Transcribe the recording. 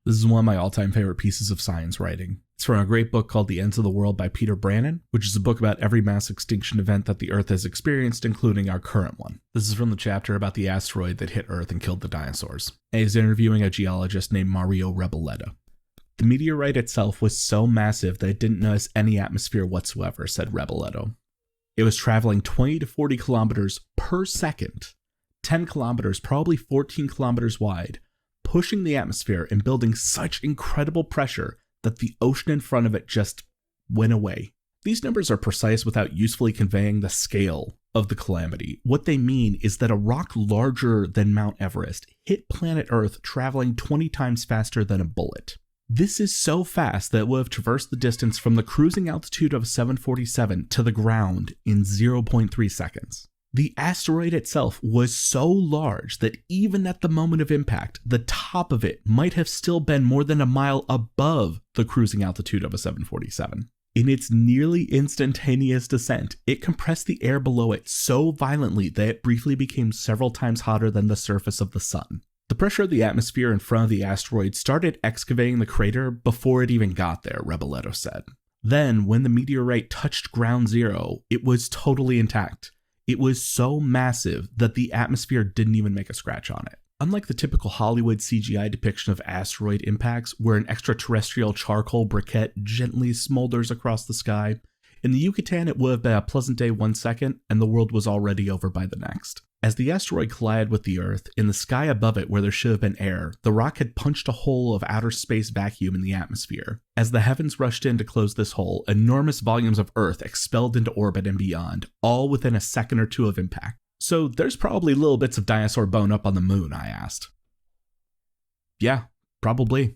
This is one of my all-time favorite pieces of science writing. It's from a great book called The Ends of the World by Peter Brannan, which is a book about every mass extinction event that the Earth has experienced, including our current one. This is from the chapter about the asteroid that hit Earth and killed the dinosaurs. And he's interviewing a geologist named Mario Rebolledo. The meteorite itself was so massive that it didn't notice any atmosphere whatsoever, said Rebolledo. It was traveling 20 to 40 kilometers per second, 10 kilometers, probably 14 kilometers wide, pushing the atmosphere and building such incredible pressure that the ocean in front of it just went away. These numbers are precise without usefully conveying the scale of the calamity. What they mean is that a rock larger than Mount Everest hit planet Earth traveling 20 times faster than a bullet. This is so fast that it would have traversed the distance from the cruising altitude of a 747 to the ground in 0.3 seconds. The asteroid itself was so large that even at the moment of impact, the top of it might have still been more than a mile above the cruising altitude of a 747. In its nearly instantaneous descent, it compressed the air below it so violently that it briefly became several times hotter than the surface of the sun. The pressure of the atmosphere in front of the asteroid started excavating the crater before it even got there, Rebolledo said. Then, when the meteorite touched ground zero, it was totally intact. It was so massive that the atmosphere didn't even make a scratch on it. Unlike the typical Hollywood CGI depiction of asteroid impacts, where an extraterrestrial charcoal briquette gently smolders across the sky, in the Yucatan it would have been a pleasant day 1 second, and the world was already over by the next. As the asteroid collided with the Earth, in the sky above it where there should have been air, the rock had punched a hole of outer space vacuum in the atmosphere. As the heavens rushed in to close this hole, enormous volumes of Earth expelled into orbit and beyond, all within a second or two of impact. So there's probably little bits of dinosaur bone up on the moon, I asked. Yeah, probably.